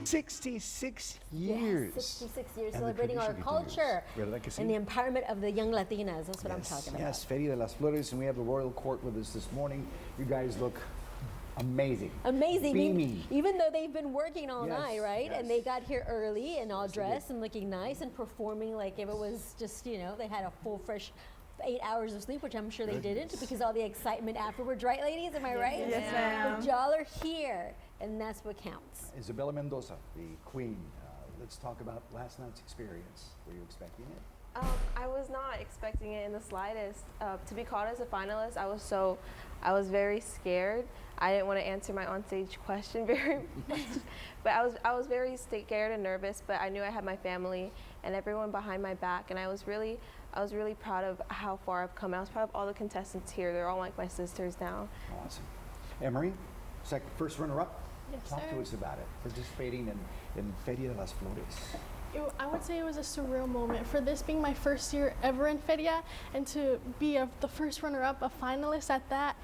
66 years. Yes, 66 years And the celebrating our tradition culture continues. ¿Verdad que sí? and the empowerment of the young Latinas. That's what I'm talking about. Yes, Feria de las Flores, and we have the Royal Court with us this morning. You guys look amazing. Amazing. Beaming. Even though they've been working all Yes, night, right? And yes. they got here early and all Yes, they dressed did. and looking nice and performing like if it was just, you know, they had a full, fresh 8 hours of sleep, which I'm sure they didn't because all the excitement afterwards, right, ladies? Am I right? Yes, ma'am. But y'all are here, and that's what counts. Isabella Mendoza, the Queen. Let's talk about last night's experience. Were you expecting it? I was not expecting it in the slightest. To be called as a finalist, I was very scared. I didn't want to answer my onstage question very much, but I was very scared and nervous. But I knew I had my family and everyone behind my back, and I was really proud of how far I've come. I was proud of all the contestants here. They're all like my sisters now. Awesome. Emery, first runner-up. Yes, Talk sir. to us about it. Participating in Feria de las Flores. I would say it was a surreal moment for this being my first year ever in Feria, and to be the first runner-up, a finalist at that.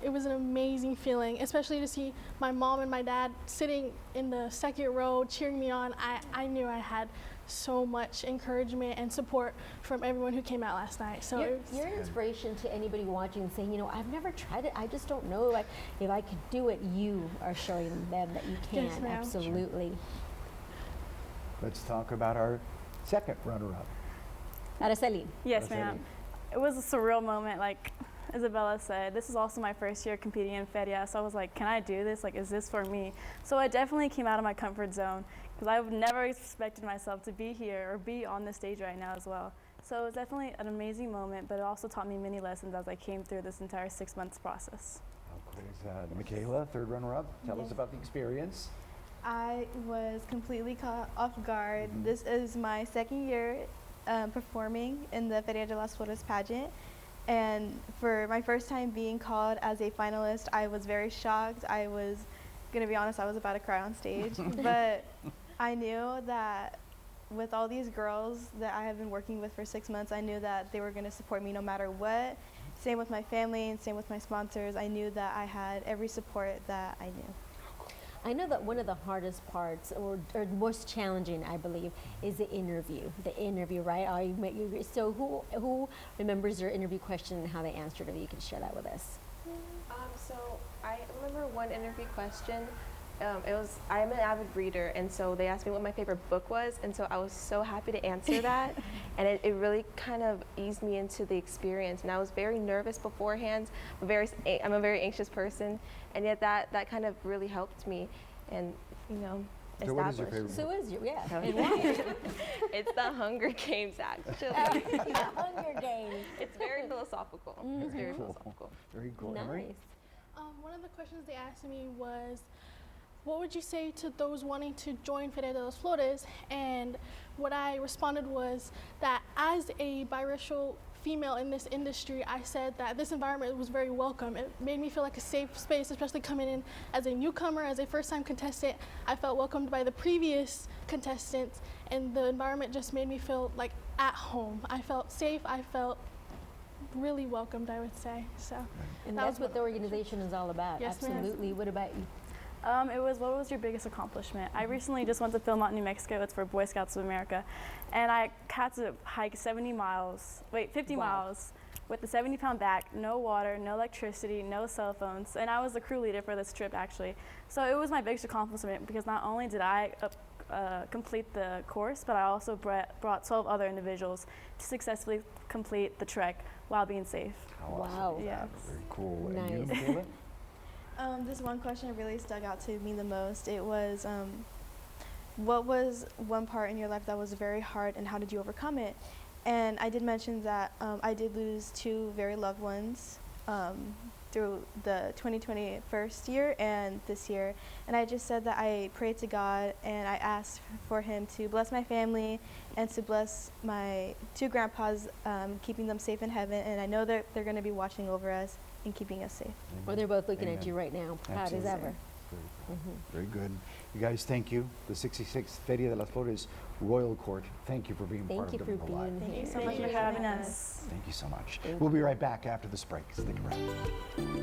It was an amazing feeling, especially to see my mom and my dad sitting in the second row cheering me on. I knew I had so much encouragement and support from everyone who came out last night. So You're an inspiration to anybody watching, saying, you know, I've never tried it. I just don't know like if I could do it. You are showing them that you can. Yes, ma'am. Absolutely. Let's talk about our second runner-up. Araceli. Yes, Araceli. ma'am. It was a surreal moment. Like Isabella said, this is also my first year competing in Feria, so I was like, can I do this? Like, is this for me? So I definitely came out of my comfort zone because I would never expected myself to be here or be on the stage right now as well. So it was definitely an amazing moment, but it also taught me many lessons as I came through this entire 6 months process. How cool is that? Michaela, third runner-up. Tell us about the experience. I was completely caught off guard. This is my second year performing in the Feria de las Flores pageant. And for my first time being called as a finalist, I was very shocked. I was going to be honest, I was about to cry on stage. But I knew that with all these girls that I have been working with for 6 months, I knew that they were going to support me no matter what. Same with my family and same with my sponsors. I knew that I had every support that I knew. I know that one of the hardest parts, or most challenging, I believe, is the interview. The interview, right? So who remembers your interview question and how they answered it? You can share that with us. So I remember one interview question. I'm an avid reader, and so they asked me what my favorite book was, and so I was so happy to answer that, and it really kind of eased me into the experience. And I was very nervous beforehand. I'm a very anxious person, and yet that kind of really helped me, and you know, So what is your established. favorite book? So is you, yeah. And why? It's the Hunger Games, actually. The Hunger Games. It's very philosophical. It's very philosophical. Very cool. Emery? Nice. one of the questions they asked me was, what would you say to those wanting to join Feria de las Flores? And what I responded was that as a biracial female in this industry, I said that this environment was very welcome. It made me feel like a safe space, especially coming in as a newcomer, as a first-time contestant. I felt welcomed by the previous contestants, and the environment just made me feel like at home. I felt safe. I felt really welcomed, I would say. So, And that that's was what the organization is all about. Yes, ma'am. Absolutely. What about you? It was, what was your biggest accomplishment? I recently just went to Philmont, New Mexico. It's for Boy Scouts of America. And I had to hike 50 miles with a 70-pound back, no water, no electricity, no cell phones. And I was the crew leader for this trip, actually. So it was my biggest accomplishment because not only did I complete the course, but I also brought 12 other individuals to successfully complete the trek while being safe. How awesome Wow. is that? Yes. Very cool. Nice. And you, Michaela? This one question really stuck out to me the most. It was, what was one part in your life that was very hard, and how did you overcome it? And I did mention that I did lose 2 very loved ones through the 2020 first year and this year. And I just said that I prayed to God and I asked for him to bless my family and to bless my 2 grandpas, keeping them safe in heaven. And I know that they're going to be watching over us and keeping us safe. Well, they're both looking at Amen. you right now, proud as Absolutely. ever. Very cool. Very good. You guys, thank you. The 66th Feria de las Flores Royal Court. Thank you for being part Thank of you for Domingo Live. being here. Thank you for having us. Thank you so much. Thank We'll be right back after this break. Stick around.